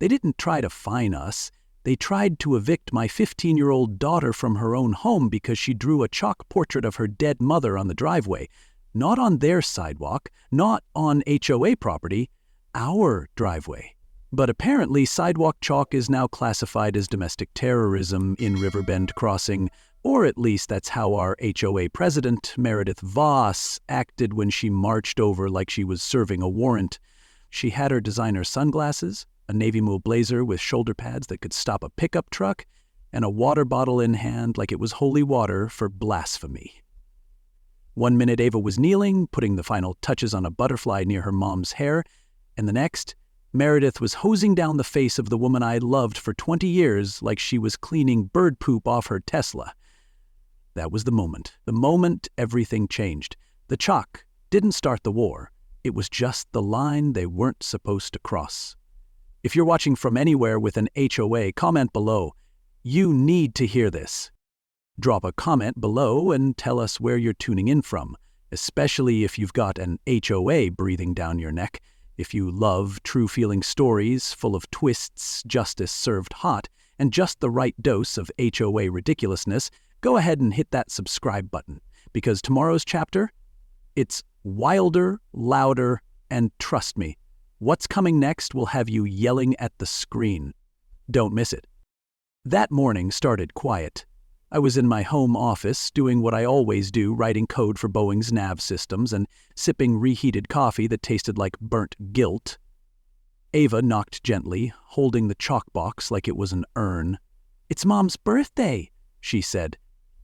They didn't try to fine us. They tried to evict my 15-year-old daughter from her own home because she drew a chalk portrait of her dead mother on the driveway. Not on their sidewalk, not on HOA property, our driveway. But apparently sidewalk chalk is now classified as domestic terrorism in Riverbend Crossing, or at least that's how our HOA president, Meredith Voss, acted when she marched over like she was serving a warrant. She had her designer sunglasses, a navy blue blazer with shoulder pads that could stop a pickup truck, and a water bottle in hand like it was holy water for blasphemy. 1 minute Ava was kneeling, putting the final touches on a butterfly near her mom's hair, and the next, Meredith was hosing down the face of the woman I loved for 20 years like she was cleaning bird poop off her Tesla. That was the moment everything changed. The chalk didn't start the war. It was just the line they weren't supposed to cross. If you're watching from anywhere with an HOA, comment below. You need to hear this. Drop a comment below and tell us where you're tuning in from, especially if you've got an HOA breathing down your neck. If you love true-feeling stories full of twists, justice served hot, and just the right dose of HOA ridiculousness, go ahead and hit that subscribe button, because tomorrow's chapter, it's wilder, louder, and trust me, what's coming next will have you yelling at the screen. Don't miss it. That morning started quiet. I was in my home office doing what I always do, writing code for Boeing's nav systems and sipping reheated coffee that tasted like burnt guilt. Ava knocked gently, holding the chalk box like it was an urn. "It's Mom's birthday," she said.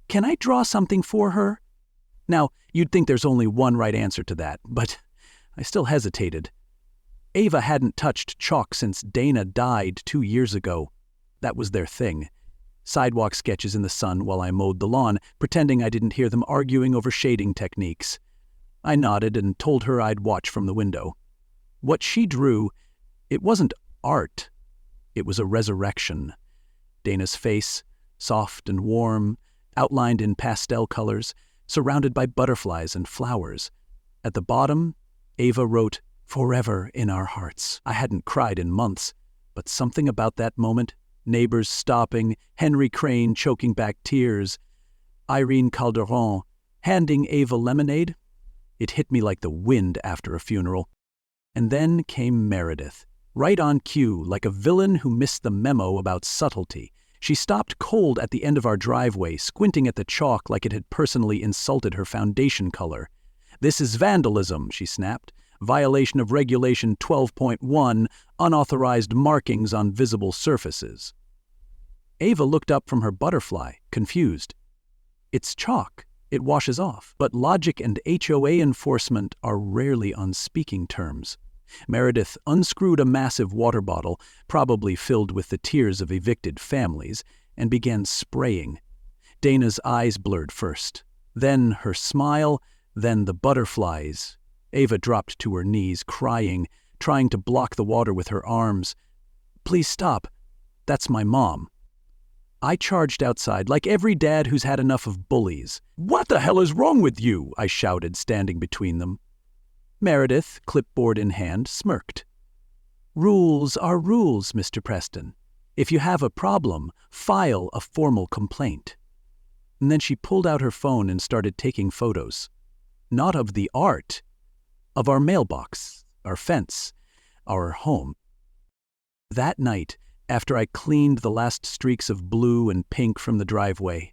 "Can I draw something for her?" Now, you'd think there's only one right answer to that, but I still hesitated. Ava hadn't touched chalk since Dana died 2 years ago. That was their thing. Sidewalk sketches in the sun while I mowed the lawn, pretending I didn't hear them arguing over shading techniques. I nodded and told her I'd watch from the window. What she drew, it wasn't art. It was a resurrection. Dana's face, soft and warm, outlined in pastel colors, surrounded by butterflies and flowers. At the bottom, Ava wrote, "Forever in our hearts." I hadn't cried in months, but something about that moment, neighbors stopping, Henry Crane choking back tears, Irene Calderon handing Ava lemonade, it hit me like the wind after a funeral. And then came Meredith, right on cue, like a villain who missed the memo about subtlety. She stopped cold at the end of our driveway, squinting at the chalk like it had personally insulted her foundation color. "This is vandalism," she snapped. "Violation of Regulation 12.1, unauthorized markings on visible surfaces." Ava looked up from her butterfly, confused. "It's chalk. It washes off." But logic and HOA enforcement are rarely on speaking terms. Meredith unscrewed a massive water bottle, probably filled with the tears of evicted families, and began spraying. Dana's eyes blurred first, then her smile, then the butterflies. Ava dropped to her knees, crying, trying to block the water with her arms. "Please stop. That's my mom." I charged outside like every dad who's had enough of bullies. "What the hell is wrong with you?" I shouted, standing between them. Meredith, clipboard in hand, smirked. "Rules are rules, Mr. Preston. If you have a problem, file a formal complaint." And then she pulled out her phone and started taking photos. Not of the art, of our mailbox, our fence, our home. That night, after I cleaned the last streaks of blue and pink from the driveway,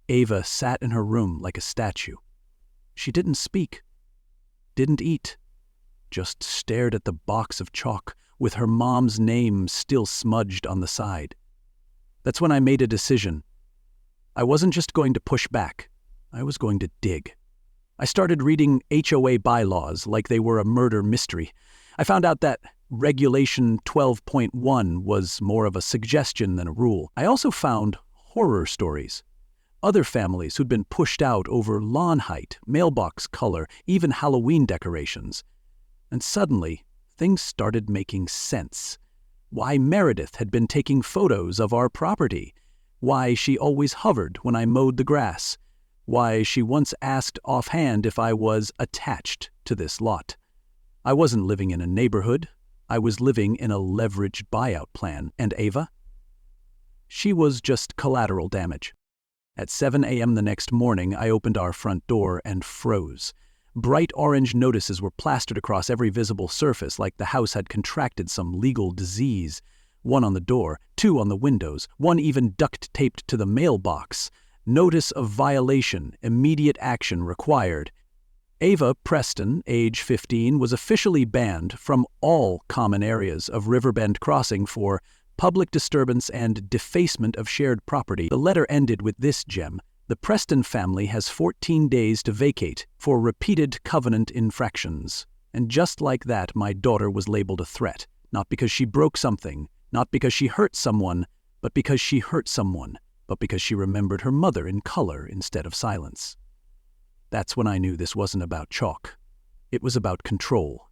Ava sat in her room like a statue. She didn't speak, didn't eat, just stared at the box of chalk with her mom's name still smudged on the side. That's when I made a decision. I wasn't just going to push back, I was going to dig. I started reading HOA bylaws like they were a murder mystery. I found out that Regulation 12.1 was more of a suggestion than a rule. I also found horror stories. Other families who'd been pushed out over lawn height, mailbox color, even Halloween decorations. And suddenly, things started making sense. Why Meredith had been taking photos of our property. Why she always hovered when I mowed the grass. Why she once asked offhand if I was attached to this lot. I wasn't living in a neighborhood. I was living in a leveraged buyout plan. And Ava? She was just collateral damage. At 7 a.m. the next morning, I opened our front door and froze. Bright orange notices were plastered across every visible surface like the house had contracted some legal disease. One on the door, two on the windows, one even duct-taped to the mailbox. Notice of violation, immediate action required. Ava Preston, age 15, was officially banned from all common areas of Riverbend Crossing for public disturbance and defacement of shared property. The letter ended with this gem: the Preston family has 14 days to vacate for repeated covenant infractions. And just like that, my daughter was labeled a threat, not because she broke something, not because she hurt someone, but because she hurt someone, but because she remembered her mother in color instead of silence. That's when I knew this wasn't about chalk. It was about control.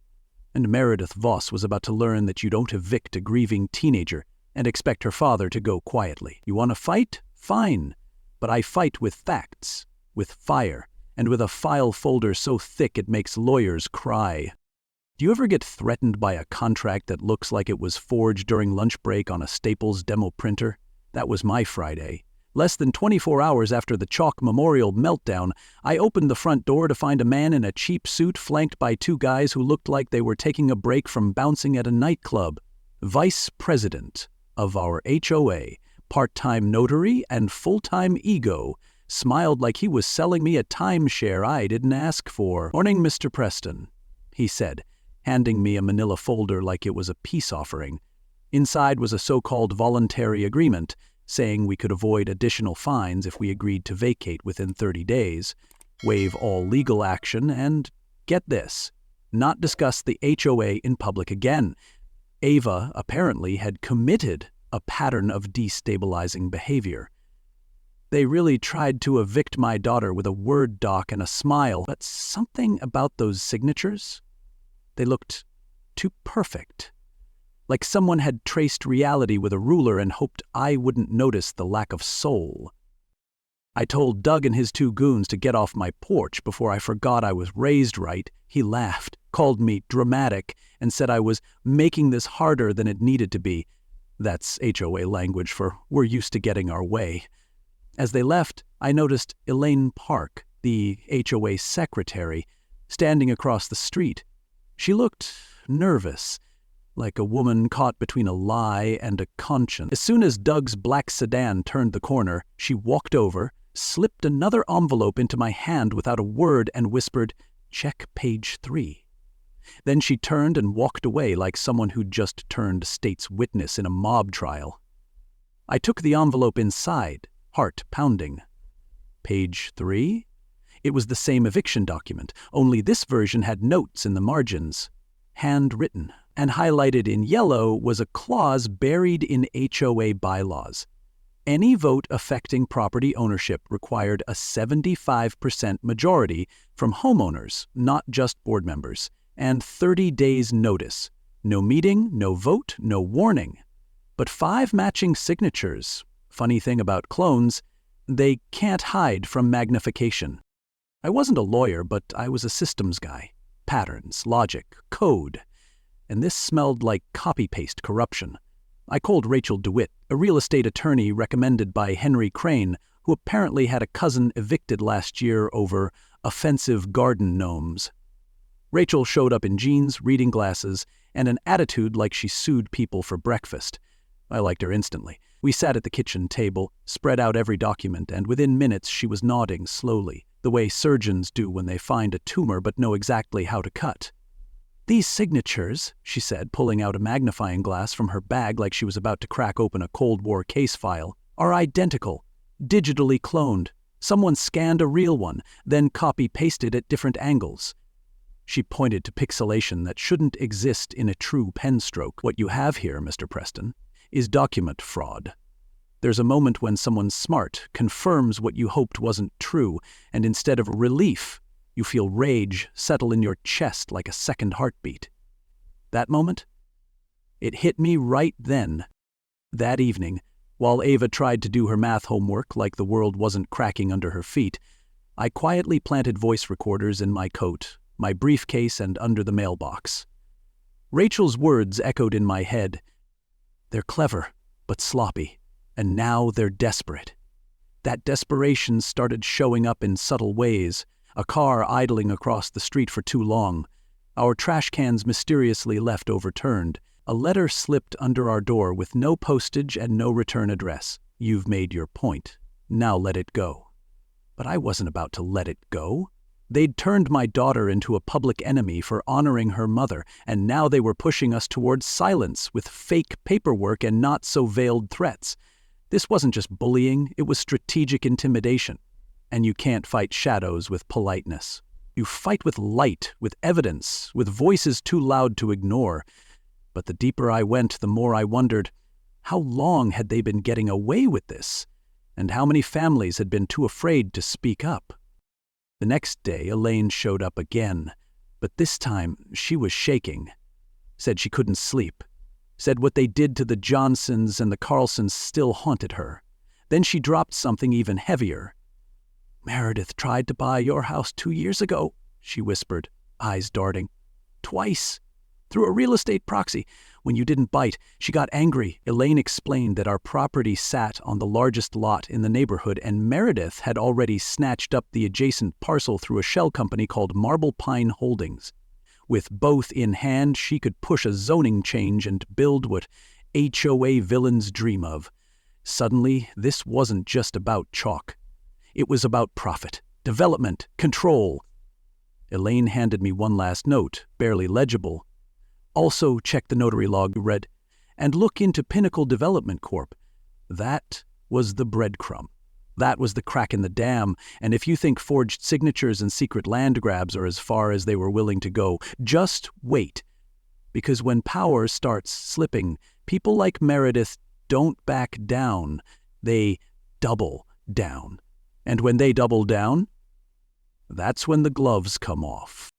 And Meredith Voss was about to learn that you don't evict a grieving teenager and expect her father to go quietly. You want to fight? Fine. But I fight with facts, with fire, and with a file folder so thick it makes lawyers cry. Do you ever get threatened by a contract that looks like it was forged during lunch break on a Staples demo printer? That was my Friday. Less than 24 hours after the Chalk Memorial meltdown, I opened the front door to find a man in a cheap suit flanked by two guys who looked like they were taking a break from bouncing at a nightclub. Vice President of our HOA, part-time notary and full-time ego, smiled like he was selling me a timeshare I didn't ask for. "Morning, Mr. Preston," he said, handing me a manila folder like it was a peace offering. Inside was a so-called voluntary agreement, saying we could avoid additional fines if we agreed to vacate within 30 days, waive all legal action, and, get this, not discuss the HOA in public again. Ava apparently had committed a pattern of destabilizing behavior. They really tried to evict my daughter with a Word doc and a smile, but something about those signatures? They looked too perfect. Like someone had traced reality with a ruler and hoped I wouldn't notice the lack of soul. I told Doug and his two goons to get off my porch before I forgot I was raised right. He laughed, called me dramatic, and said I was making this harder than it needed to be. That's HOA language for "we're used to getting our way." As they left, I noticed Elaine Park, the HOA secretary, standing across the street. She looked nervous, like a woman caught between a lie and a conscience. As soon as Doug's black sedan turned the corner, she walked over, slipped another envelope into my hand without a word, and whispered, "Check page 3. Then she turned and walked away like someone who'd just turned state's witness in a mob trial. I took the envelope inside, heart pounding. Page 3? It was the same eviction document, only this version had notes in the margins, handwritten, and highlighted in yellow was a clause buried in HOA bylaws. Any vote affecting property ownership required a 75% majority from homeowners, not just board members, and 30 days notice. No meeting, no vote, no warning. But 5 matching signatures. Funny thing about clones, they can't hide from magnification. I wasn't a lawyer, but I was a systems guy. Patterns, logic, code. And this smelled like copy-paste corruption. I called Rachel DeWitt, a real estate attorney recommended by Henry Crane, who apparently had a cousin evicted last year over offensive garden gnomes. Rachel showed up in jeans, reading glasses, and an attitude like she sued people for breakfast. I liked her instantly. We sat at the kitchen table, spread out every document, and within minutes she was nodding slowly, the way surgeons do when they find a tumor but know exactly how to cut. "These signatures," she said, pulling out a magnifying glass from her bag like she was about to crack open a Cold War case file, "are identical, digitally cloned. Someone scanned a real one, then copy-pasted at different angles." She pointed to pixelation that shouldn't exist in a true pen stroke. "What you have here, Mr. Preston, is document fraud. There's a moment when someone smart confirms what you hoped wasn't true, and instead of relief, you feel rage settle in your chest like a second heartbeat. That moment? It hit me right then. That evening, while Ava tried to do her math homework like the world wasn't cracking under her feet, I quietly planted voice recorders in my coat, my briefcase, and under the mailbox. Rachel's words echoed in my head. They're clever, but sloppy, and now they're desperate. That desperation started showing up in subtle ways. A car idling across the street for too long. Our trash cans mysteriously left overturned. A letter slipped under our door with no postage and no return address. You've made your point. Now let it go. But I wasn't about to let it go. They'd turned my daughter into a public enemy for honoring her mother, and now they were pushing us towards silence with fake paperwork and not-so-veiled threats. This wasn't just bullying, it was strategic intimidation. And you can't fight shadows with politeness. You fight with light, with evidence, with voices too loud to ignore. But the deeper I went, the more I wondered, how long had they been getting away with this? And how many families had been too afraid to speak up? The next day, Elaine showed up again, but this time she was shaking. Said she couldn't sleep. Said what they did to the Johnsons and the Carlsons still haunted her. Then she dropped something even heavier. Meredith tried to buy your house 2 years ago, she whispered, eyes darting. Twice. Through a real estate proxy. When you didn't bite, she got angry. Elaine explained that our property sat on the largest lot in the neighborhood, and Meredith had already snatched up the adjacent parcel through a shell company called Marble Pine Holdings. With both in hand, she could push a zoning change and build what HOA villains dream of. Suddenly, this wasn't just about chalk. It was about profit, development, control. Elaine handed me one last note, barely legible. Also check the notary log, read, and look into Pinnacle Development Corp. That was the breadcrumb. That was the crack in the dam, and if you think forged signatures and secret land grabs are as far as they were willing to go, just wait. Because when power starts slipping, people like Meredith don't back down. They double down. And when they double down, that's when the gloves come off.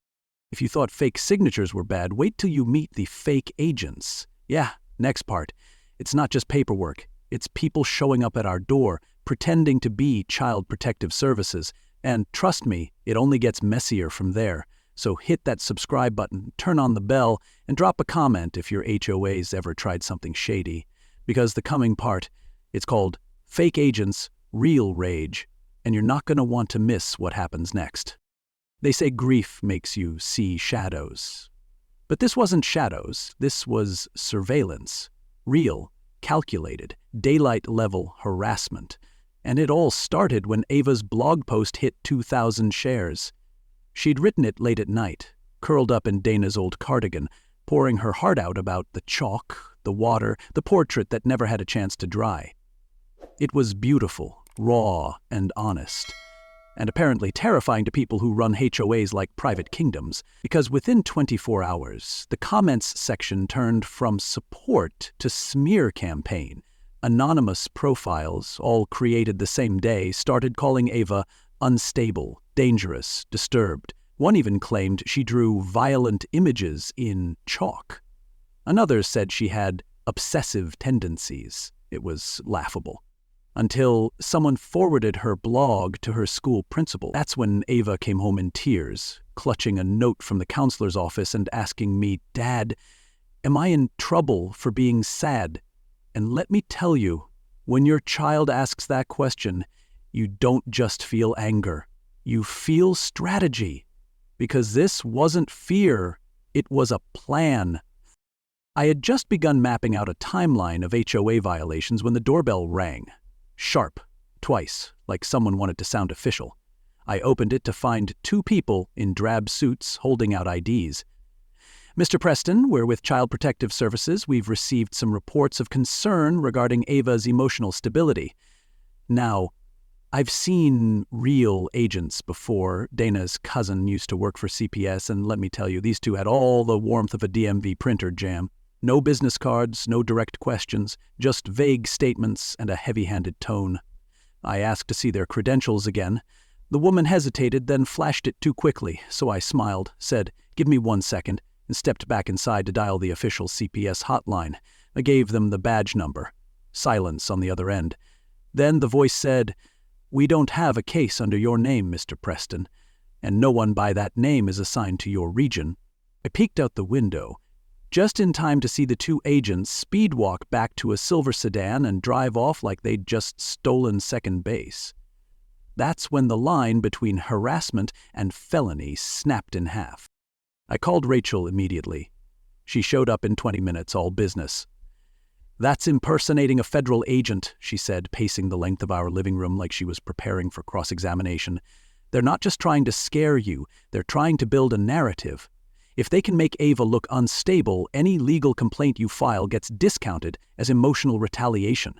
If you thought fake signatures were bad, wait till you meet the fake agents. Yeah, next part. It's not just paperwork. It's people showing up at our door, pretending to be Child Protective Services. And trust me, it only gets messier from there. So hit that subscribe button, turn on the bell, and drop a comment if your HOA's ever tried something shady. Because the coming part, it's called Fake Agents, Real Rage, and you're not going to want to miss what happens next. They say grief makes you see shadows. But this wasn't shadows, this was surveillance. Real, calculated, daylight-level harassment. And it all started when Ava's blog post hit 2,000 shares. She'd written it late at night, curled up in Dana's old cardigan, pouring her heart out about the chalk, the water, the portrait that never had a chance to dry. It was beautiful, raw, and honest. And apparently terrifying to people who run HOAs like private kingdoms, because within 24 hours, the comments section turned from support to smear campaign. Anonymous profiles, all created the same day, started calling Ava unstable, dangerous, disturbed. One even claimed she drew violent images in chalk. Another said she had obsessive tendencies. It was laughable. Until someone forwarded her blog to her school principal. That's when Ava came home in tears, clutching a note from the counselor's office and asking me, Dad, am I in trouble for being sad? And let me tell you, when your child asks that question, you don't just feel anger. You feel strategy. Because this wasn't fear, it was a plan. I had just begun mapping out a timeline of HOA violations when the doorbell rang. Sharp, twice, like someone wanted to sound official. I opened it to find 2 people in drab suits holding out IDs. Mr. Preston, we're with Child Protective Services. We've received some reports of concern regarding Ava's emotional stability. Now, I've seen real agents before. Dana's cousin used to work for CPS, and let me tell you, these two had all the warmth of a DMV printer jam. No business cards, no direct questions, just vague statements and a heavy-handed tone. I asked to see their credentials again. The woman hesitated, then flashed it too quickly, so I smiled, said, "Give me 1 second," and stepped back inside to dial the official CPS hotline. I gave them the badge number. Silence on the other end. Then the voice said, "We don't have a case under your name, Mr. Preston, and no one by that name is assigned to your region." I peeked out the window. just in time to see the two agents speedwalk back to a silver sedan and drive off like they'd just stolen second base. That's when the line between harassment and felony snapped in half. I called Rachel immediately. She showed up in 20 minutes, all business. "That's impersonating a federal agent," she said, pacing the length of our living room like she was preparing for cross-examination. "They're not just trying to scare you, they're trying to build a narrative. If they can make Ava look unstable, any legal complaint you file gets discounted as emotional retaliation."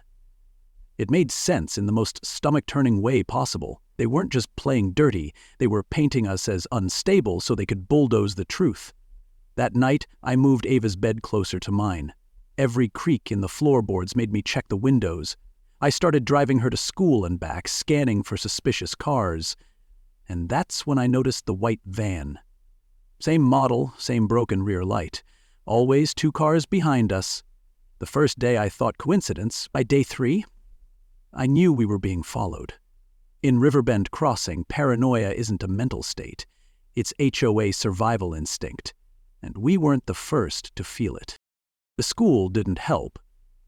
It made sense in the most stomach-turning way possible. They weren't just playing dirty, they were painting us as unstable so they could bulldoze the truth. That night, I moved Ava's bed closer to mine. Every creak in the floorboards made me check the windows. I started driving her to school and back, scanning for suspicious cars. And that's when I noticed the white van. Same model, same broken rear light. Always 2 cars behind us. The first day I thought coincidence. By day 3, I knew we were being followed. In Riverbend Crossing, paranoia isn't a mental state. It's HOA survival instinct. And we weren't the first to feel it. The school didn't help.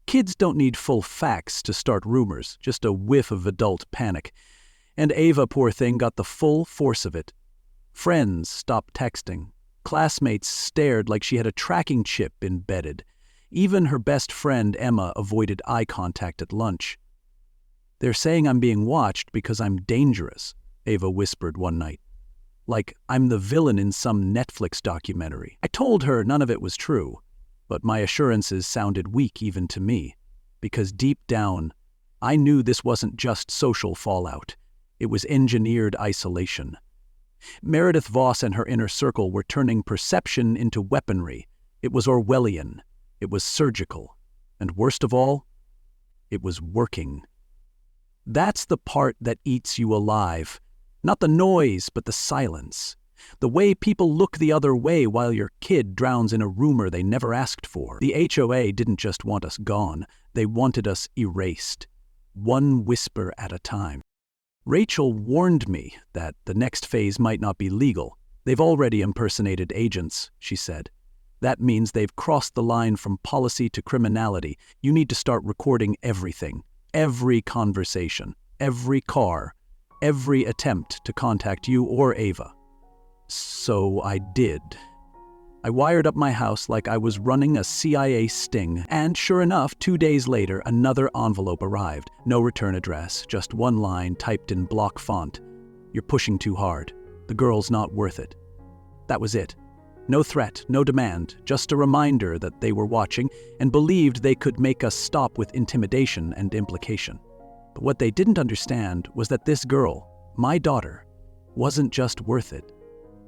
Kids don't need full facts to start rumors, just a whiff of adult panic. And Ava, poor thing, got the full force of it. Friends stopped texting. Classmates stared like she had a tracking chip embedded. Even her best friend, Emma, avoided eye contact at lunch. "They're saying I'm being watched because I'm dangerous," Ava whispered one night. "Like I'm the villain in some Netflix documentary." I told her none of it was true, but my assurances sounded weak even to me, because deep down, I knew this wasn't just social fallout. It was engineered isolation. Meredith Voss and her inner circle were turning perception into weaponry. It was Orwellian. It was surgical. And worst of all, it was working. That's the part that eats you alive. Not the noise, but the silence. The way people look the other way while your kid drowns in a rumor they never asked for. The HOA didn't just want us gone, they wanted us erased. One whisper at a time. Rachel warned me that the next phase might not be legal. "They've already impersonated agents," she said. "That means they've crossed the line from policy to criminality. You need to start recording everything. Every conversation, every car, every attempt to contact you or Ava." So I did. I wired up my house like I was running a CIA sting, and sure enough, 2 days later, another envelope arrived. No return address, just one line typed in block font. "You're pushing too hard. The girl's not worth it." That was it. No threat, no demand, just a reminder that they were watching and believed they could make us stop with intimidation and implication. But what they didn't understand was that this girl, my daughter, wasn't just worth it.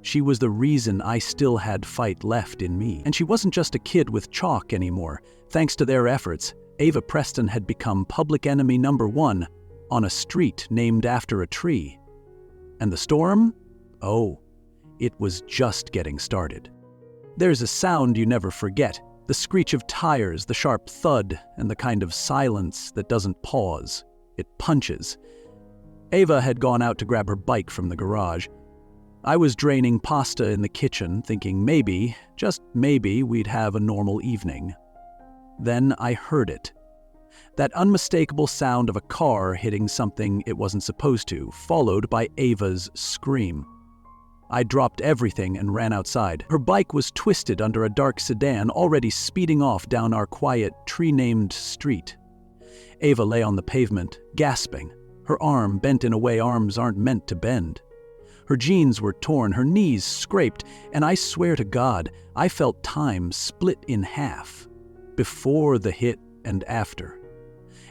She was the reason I still had fight left in me. And she wasn't just a kid with chalk anymore. Thanks to their efforts, Ava Preston had become public enemy #1 on a street named after a tree. And the storm? Oh, it was just getting started. There's a sound you never forget, the screech of tires, the sharp thud, and the kind of silence that doesn't pause. It punches. Ava had gone out to grab her bike from the garage. I was draining pasta in the kitchen, thinking maybe, just maybe, we'd have a normal evening. Then I heard it. That unmistakable sound of a car hitting something it wasn't supposed to, followed by Ava's scream. I dropped everything and ran outside. Her bike was twisted under a dark sedan already speeding off down our quiet, tree-named street. Ava lay on the pavement, gasping, her arm bent in a way arms aren't meant to bend. Her jeans were torn, her knees scraped, and I swear to God, I felt time split in half, before the hit and after.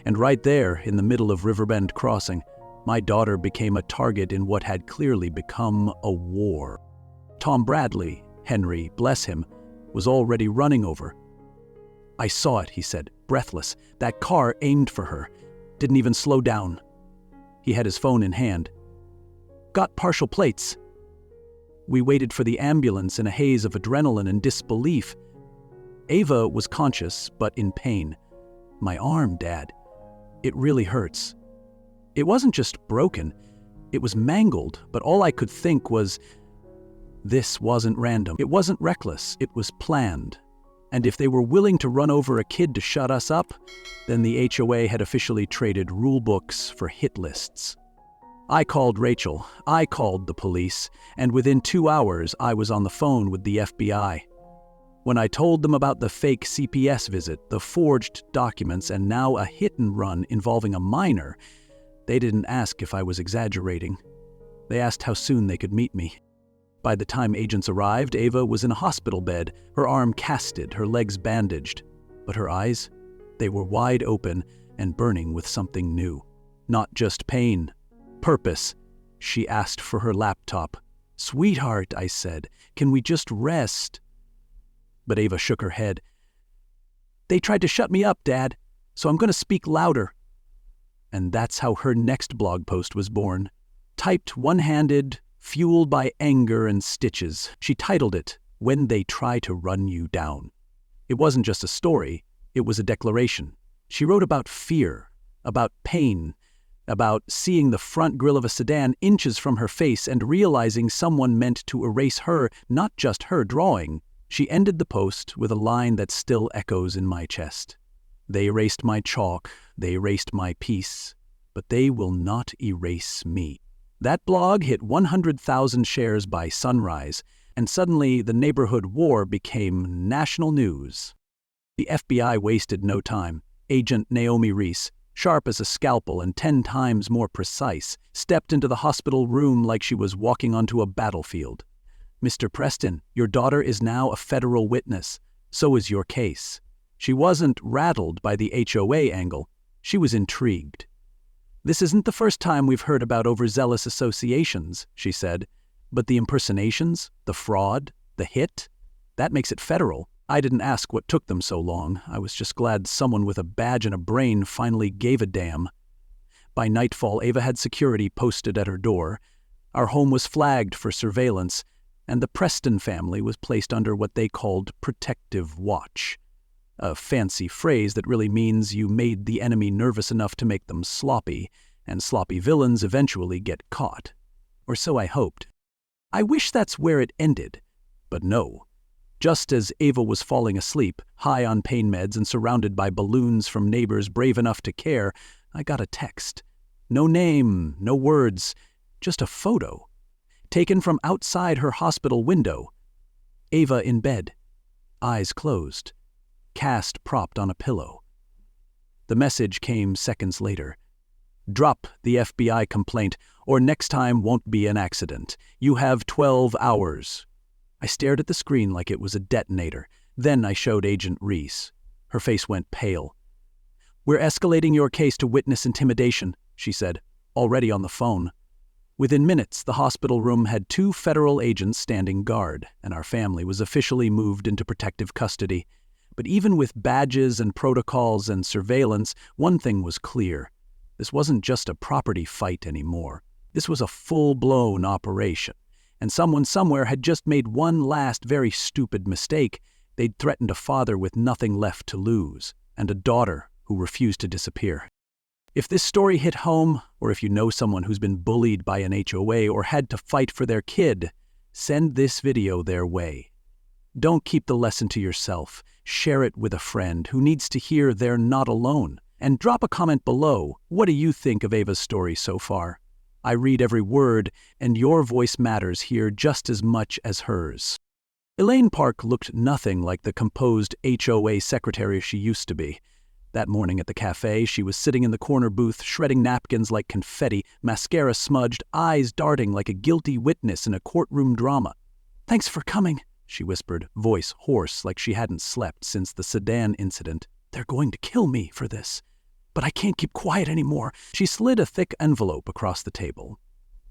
And right there, in the middle of Riverbend Crossing, my daughter became a target in what had clearly become a war. Tom Bradley, Henry, bless him, was already running over. "I saw it," he said, breathless. "That car aimed for her. Didn't even slow down." He had his phone in hand. "Got partial plates." We waited for the ambulance in a haze of adrenaline and disbelief. Ava was conscious, but in pain. "My arm, Dad. It really hurts." It wasn't just broken. It was mangled, but all I could think was, this wasn't random. It wasn't reckless. It was planned. And if they were willing to run over a kid to shut us up, then the HOA had officially traded rule books for hit lists. I called Rachel, I called the police, and within 2 hours I was on the phone with the FBI. When I told them about the fake CPS visit, the forged documents, and now a hit and run involving a minor, they didn't ask if I was exaggerating. They asked how soon they could meet me. By the time agents arrived, Ava was in a hospital bed, her arm casted, her legs bandaged. But her eyes? They were wide open and burning with something new. Not just pain. Purpose. She asked for her laptop. "Sweetheart," I said, "can we just rest?" But Ava shook her head. "They tried to shut me up, Dad, so I'm going to speak louder." And that's how her next blog post was born. Typed one-handed, fueled by anger and stitches, she titled it, "When They Try to Run You Down." It wasn't just a story, it was a declaration. She wrote about fear, about pain, about seeing the front grille of a sedan inches from her face and realizing someone meant to erase her, not just her drawing. She ended the post with a line that still echoes in my chest. "They erased my chalk, they erased my peace, but they will not erase me." That blog hit 100,000 shares by sunrise, and suddenly the neighborhood war became national news. The FBI wasted no time. Agent Naomi Reese, sharp as a scalpel and 10 times more precise, stepped into the hospital room like she was walking onto a battlefield. "Mr. Preston, your daughter is now a federal witness. So is your case." She wasn't rattled by the HOA angle. She was intrigued. "This isn't the first time we've heard about overzealous associations," she said. "But the impersonations, the fraud, the hit, that makes it federal." I didn't ask what took them so long. I was just glad someone with a badge and a brain finally gave a damn. By nightfall, Ava had security posted at her door. Our home was flagged for surveillance, and the Preston family was placed under what they called protective watch. A fancy phrase that really means you made the enemy nervous enough to make them sloppy, and sloppy villains eventually get caught. Or so I hoped. I wish that's where it ended, but no. Just as Ava was falling asleep, high on pain meds and surrounded by balloons from neighbors brave enough to care, I got a text. No name, no words, just a photo. Taken from outside her hospital window. Ava in bed, eyes closed, cast propped on a pillow. The message came seconds later. "Drop the FBI complaint, or next time won't be an accident. You have 12 hours. I stared at the screen like it was a detonator. Then I showed Agent Reese. Her face went pale. "We're escalating your case to witness intimidation," she said, already on the phone. Within minutes, the hospital room had 2 federal agents standing guard, and our family was officially moved into protective custody. But even with badges and protocols and surveillance, one thing was clear. This wasn't just a property fight anymore. This was a full-blown operation. And someone somewhere had just made one last very stupid mistake. They'd threatened a father with nothing left to lose, and a daughter who refused to disappear. If this story hit home, or if you know someone who's been bullied by an HOA or had to fight for their kid, send this video their way. Don't keep the lesson to yourself. Share it with a friend who needs to hear they're not alone. And drop a comment below. What do you think of Ava's story so far? I read every word, and your voice matters here just as much as hers. Elaine Park looked nothing like the composed HOA secretary she used to be. That morning at the cafe, she was sitting in the corner booth, shredding napkins like confetti, mascara smudged, eyes darting like a guilty witness in a courtroom drama. "Thanks for coming," she whispered, voice hoarse like she hadn't slept since the sedan incident. "They're going to kill me for this. But I can't keep quiet anymore." She slid a thick envelope across the table.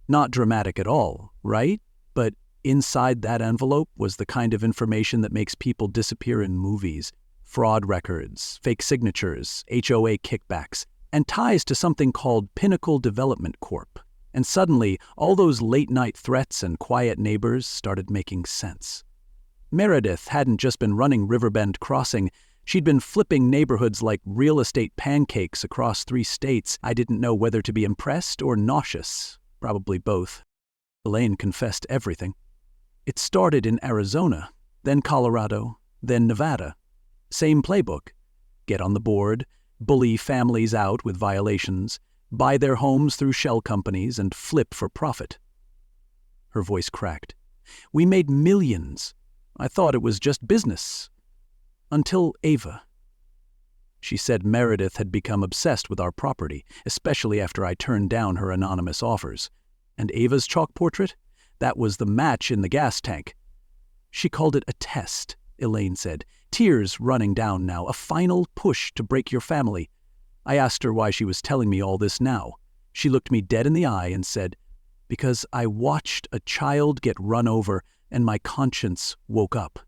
Not dramatic at all, right? But inside that envelope was the kind of information that makes people disappear in movies. Fraud records, fake signatures, HOA kickbacks, and ties to something called Pinnacle Development Corp. And suddenly, all those late-night threats and quiet neighbors started making sense. Meredith hadn't just been running Riverbend Crossing. She'd been flipping neighborhoods like real estate pancakes across 3 states. I didn't know whether to be impressed or nauseous. Probably both. Elaine confessed everything. It started in Arizona, then Colorado, then Nevada. Same playbook. Get on the board, bully families out with violations, buy their homes through shell companies, and flip for profit. Her voice cracked. We made millions. I thought it was just business. Until Ava. She said Meredith had become obsessed with our property, especially after I turned down her anonymous offers. And Ava's chalk portrait? That was the match in the gas tank. She called it a test, Elaine said, tears running down now, a final push to break your family. I asked her why she was telling me all this now. She looked me dead in the eye and said, because I watched a child get run over and my conscience woke up.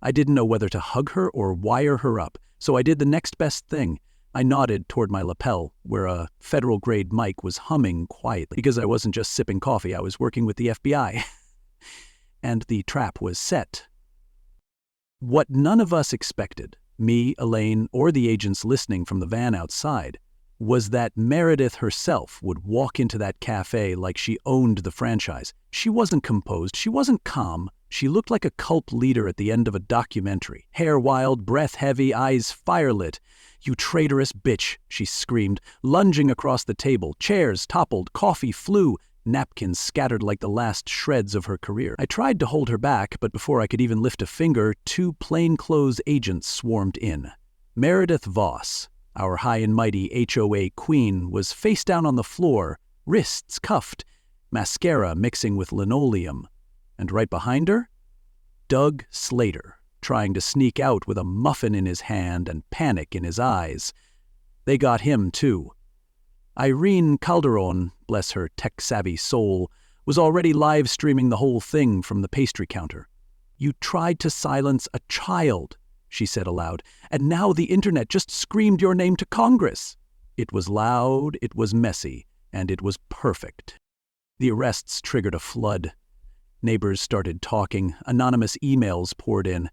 I didn't know whether to hug her or wire her up, so I did the next best thing. I nodded toward my lapel, where a federal-grade mic was humming quietly. Because I wasn't just sipping coffee, I was working with the FBI. And the trap was set. What none of us expected, me, Elaine, or the agents listening from the van outside, was that Meredith herself would walk into that cafe like she owned the franchise. She wasn't composed, she wasn't calm. She looked like a cult leader at the end of a documentary. Hair wild, breath heavy, eyes firelit. You traitorous bitch, she screamed, lunging across the table. Chairs toppled, coffee flew, napkins scattered like the last shreds of her career. I tried to hold her back, but before I could even lift a finger, 2 plainclothes agents swarmed in. Meredith Voss, our high and mighty HOA queen, was face down on the floor, wrists cuffed, mascara mixing with linoleum. And right behind her, Doug Slater, trying to sneak out with a muffin in his hand and panic in his eyes. They got him, too. Irene Calderon, bless her tech-savvy soul, was already live-streaming the whole thing from the pastry counter. You tried to silence a child, she said aloud, and now the internet just screamed your name to Congress. It was loud, it was messy, and it was perfect. The arrests triggered a flood. Neighbors started talking, anonymous emails poured in.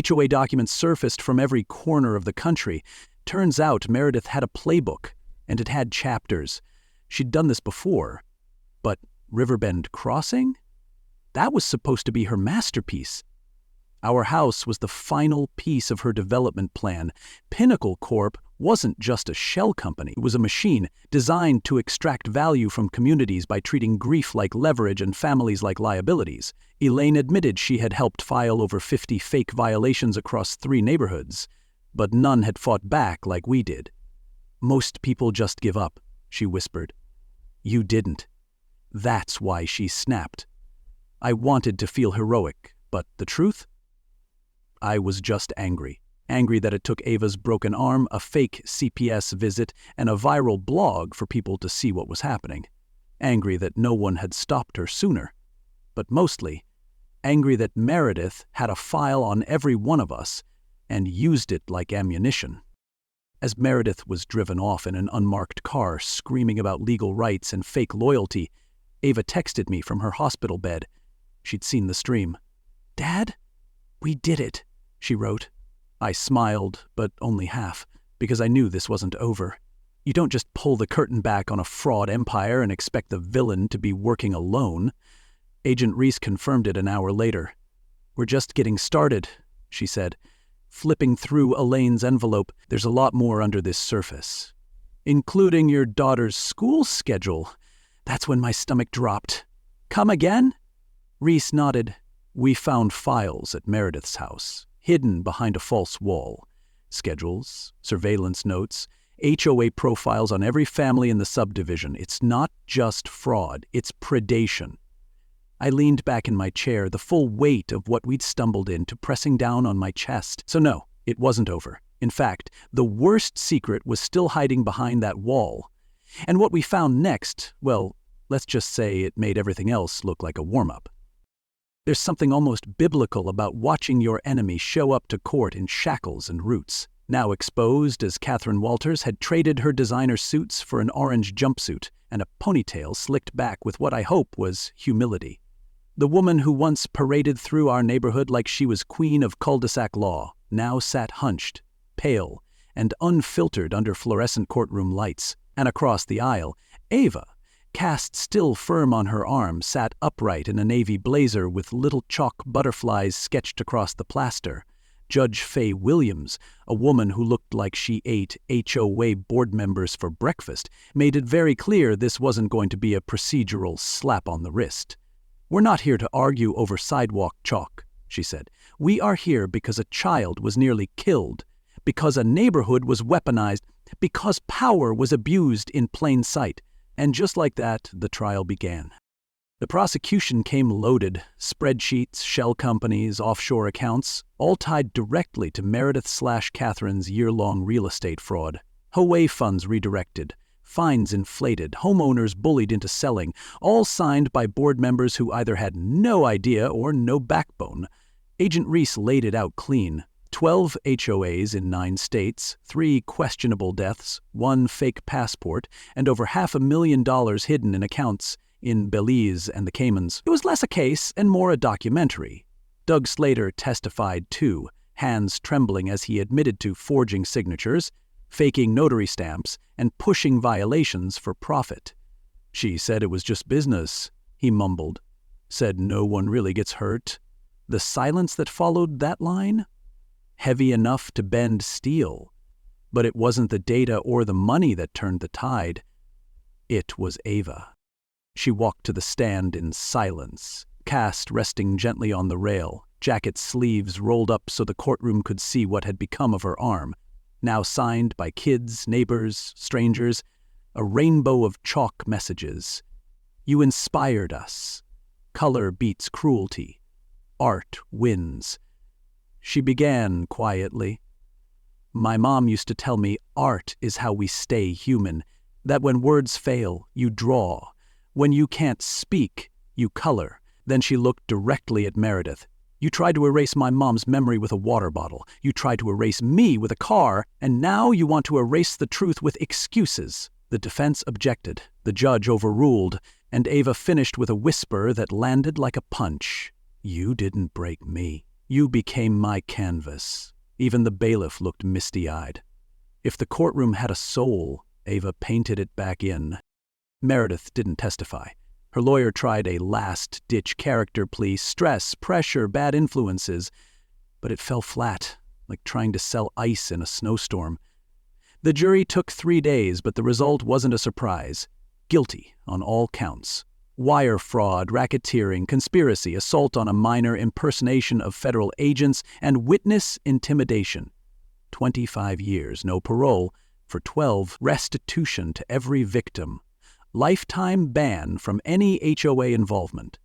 HOA documents surfaced from every corner of the country. Turns out Meredith had a playbook, and it had chapters. She'd done this before. But Riverbend Crossing? That was supposed to be her masterpiece. Our house was the final piece of her development plan. Pinnacle Corp wasn't just a shell company. It was a machine designed to extract value from communities by treating grief like leverage and families like liabilities. Elaine admitted she had helped file over 50 fake violations across 3 neighborhoods, but none had fought back like we did. Most people just give up, she whispered. You didn't. That's why she snapped. I wanted to feel heroic, but the truth? I was just angry. Angry that it took Ava's broken arm, a fake CPS visit, and a viral blog for people to see what was happening. Angry that no one had stopped her sooner. But mostly, angry that Meredith had a file on every one of us and used it like ammunition. As Meredith was driven off in an unmarked car, screaming about legal rights and fake loyalty, Ava texted me from her hospital bed. She'd seen the stream. "Dad, we did it," she wrote. I smiled, but only half, because I knew this wasn't over. You don't just pull the curtain back on a fraud empire and expect the villain to be working alone. Agent Reese confirmed it an hour later. "We're just getting started," she said. Flipping through Elaine's envelope, "There's a lot more under this surface. Including your daughter's school schedule." That's when my stomach dropped. "Come again?" Reese nodded. "We found files at Meredith's house, hidden behind a false wall. Schedules, surveillance notes, HOA profiles on every family in the subdivision. It's not just fraud, it's predation." I leaned back in my chair, the full weight of what we'd stumbled into pressing down on my chest. So no, it wasn't over. In fact, the worst secret was still hiding behind that wall. And what we found next, well, let's just say it made everything else look like a warm-up. There's something almost biblical about watching your enemy show up to court in shackles and roots. Now exposed as Catherine Walters had traded her designer suits for an orange jumpsuit and a ponytail slicked back with what I hope was humility. The woman who once paraded through our neighborhood like she was queen of cul-de-sac law now sat hunched, pale, and unfiltered under fluorescent courtroom lights. And across the aisle, Ava, cast still firm on her arm, sat upright in a navy blazer with little chalk butterflies sketched across the plaster. Judge Faye Williams, a woman who looked like she ate HOA board members for breakfast, made it very clear this wasn't going to be a procedural slap on the wrist. "We're not here to argue over sidewalk chalk," she said. "We are here because a child was nearly killed, because a neighborhood was weaponized, because power was abused in plain sight." And just like that, the trial began. The prosecution came loaded: spreadsheets, shell companies, offshore accounts, all tied directly to Meredith/Catherine's year-long real estate fraud. HOA funds redirected, fines inflated, homeowners bullied into selling, all signed by board members who either had no idea or no backbone. Agent Reese laid it out clean. 12 HOAs in 9 states, 3 questionable deaths, 1 fake passport, and over $500,000 hidden in accounts in Belize and the Caymans. It was less a case and more a documentary. Doug Slater testified too, hands trembling as he admitted to forging signatures, faking notary stamps, and pushing violations for profit. "She said it was just business," he mumbled. "Said no one really gets hurt." The silence that followed that line? Heavy enough to bend steel. But it wasn't the data or the money that turned the tide. It was Ava. She walked to the stand in silence, cast resting gently on the rail, jacket sleeves rolled up so the courtroom could see what had become of her arm, now signed by kids, neighbors, strangers, a rainbow of chalk messages. "You inspired us. Color beats cruelty. Art wins." She began quietly. "My mom used to tell me art is how we stay human, that when words fail, you draw. When you can't speak, you color." Then she looked directly at Meredith. "You tried to erase my mom's memory with a water bottle. You tried to erase me with a car, and now you want to erase the truth with excuses." The defense objected. The judge overruled, and Ava finished with a whisper that landed like a punch. "You didn't break me. You became my canvas." Even the bailiff looked misty-eyed. If the courtroom had a soul, Ava painted it back in. Meredith didn't testify. Her lawyer tried a last-ditch character plea: stress, pressure, bad influences. But it fell flat, like trying to sell ice in a snowstorm. The jury took 3 days, but the result wasn't a surprise. Guilty on all counts. Wire fraud, racketeering, conspiracy, assault on a minor, impersonation of federal agents, and witness intimidation. 25 years, no parole. For 12, restitution to every victim. Lifetime ban from any HOA involvement.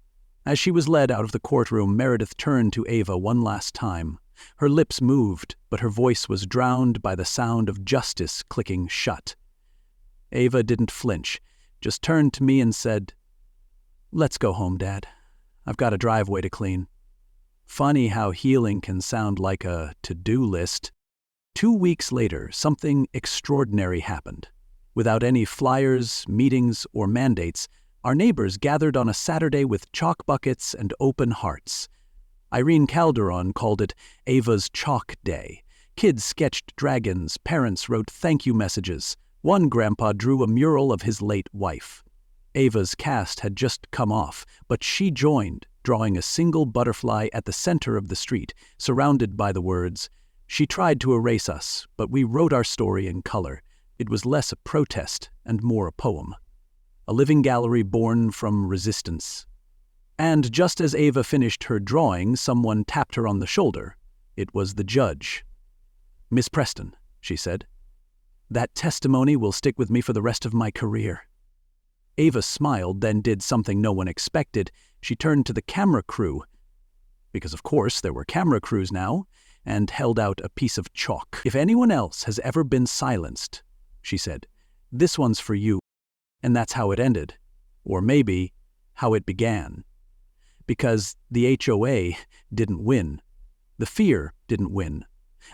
As she was led out of the courtroom, Meredith turned to Ava one last time. Her lips moved, but her voice was drowned by the sound of justice clicking shut. Ava didn't flinch, just turned to me and said, "Let's go home, Dad. I've got a driveway to clean." Funny how healing can sound like a to-do list. 2 weeks later, something extraordinary happened. Without any flyers, meetings, or mandates, our neighbors gathered on a Saturday with chalk buckets and open hearts. Irene Calderon called it Ava's Chalk Day. Kids sketched dragons, parents wrote thank you messages. One grandpa drew a mural of his late wife. Ava's cast had just come off, but she joined, drawing a single butterfly at the center of the street, surrounded by the words, "She tried to erase us, but we wrote our story in color." It was less a protest and more a poem. A living gallery born from resistance. And just as Ava finished her drawing, someone tapped her on the shoulder. It was the judge. "Miss Preston," she said, "that testimony will stick with me for the rest of my career." Ava smiled, then did something no one expected. She turned to the camera crew, because of course there were camera crews now, and held out a piece of chalk. "If anyone else has ever been silenced," she said, "this one's for you." And that's how it ended. Or maybe, how it began. Because the HOA didn't win. The fear didn't win.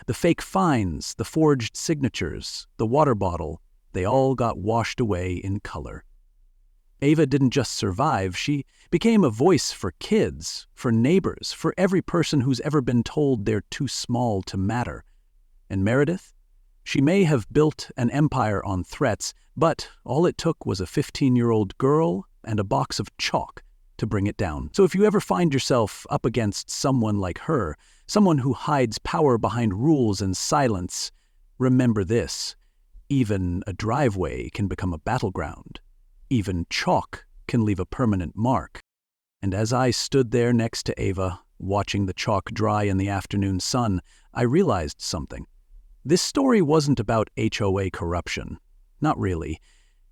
The fake fines, the forged signatures, the water bottle, they all got washed away in color. Ava didn't just survive, she became a voice for kids, for neighbors, for every person who's ever been told they're too small to matter. And Meredith? She may have built an empire on threats, but all it took was a 15-year-old girl and a box of chalk to bring it down. So if you ever find yourself up against someone like her, someone who hides power behind rules and silence, remember this: even a driveway can become a battleground. Even chalk can leave a permanent mark. And as I stood there next to Ava, watching the chalk dry in the afternoon sun, I realized something. This story wasn't about HOA corruption. Not really.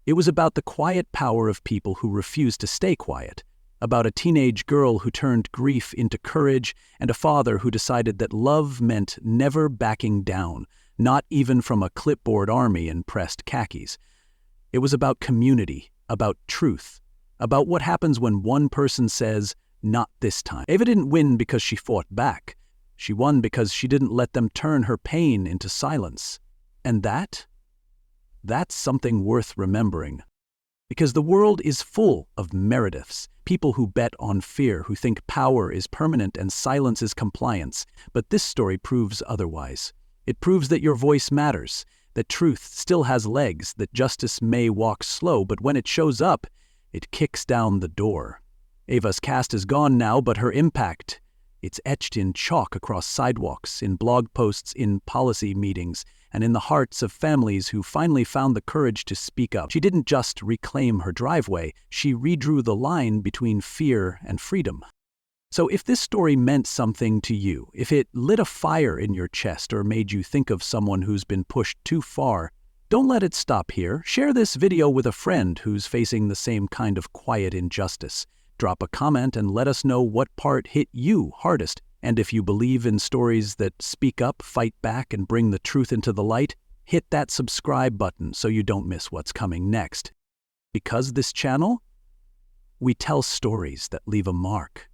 It was about the quiet power of people who refused to stay quiet, about a teenage girl who turned grief into courage, and a father who decided that love meant never backing down, not even from a clipboard army in pressed khakis. It was about community, about truth, about what happens when one person says, "Not this time." Ava didn't win because she fought back. She won because she didn't let them turn her pain into silence. And that's something worth remembering. Because the world is full of Merediths, people who bet on fear, who think power is permanent and silence is compliance. But this story proves otherwise. It proves that your voice matters, that truth still has legs, that justice may walk slow, but when it shows up, it kicks down the door. Ava's cast is gone now, but her impact, it's etched in chalk across sidewalks, in blog posts, in policy meetings, and in the hearts of families who finally found the courage to speak up. She didn't just reclaim her driveway, she redrew the line between fear and freedom. So if this story meant something to you, if it lit a fire in your chest or made you think of someone who's been pushed too far, don't let it stop here. Share this video with a friend who's facing the same kind of quiet injustice. Drop a comment and let us know what part hit you hardest. And if you believe in stories that speak up, fight back, and bring the truth into the light, hit that subscribe button so you don't miss what's coming next. Because this channel, we tell stories that leave a mark.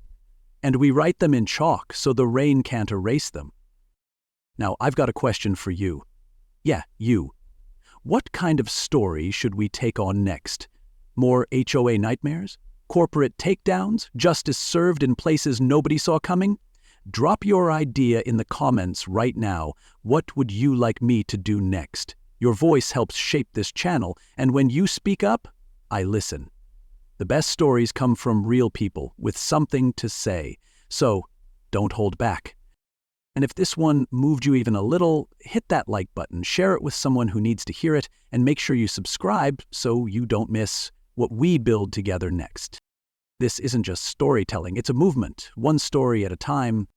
And we write them in chalk so the rain can't erase them. Now, I've got a question for you. Yeah, you. What kind of story should we take on next? More HOA nightmares? Corporate takedowns? Justice served in places nobody saw coming? Drop your idea in the comments right now. What would you like me to do next? Your voice helps shape this channel, and when you speak up, I listen. The best stories come from real people with something to say, so don't hold back. And if this one moved you even a little, hit that like button, share it with someone who needs to hear it, and make sure you subscribe so you don't miss what we build together next. This isn't just storytelling, it's a movement, one story at a time,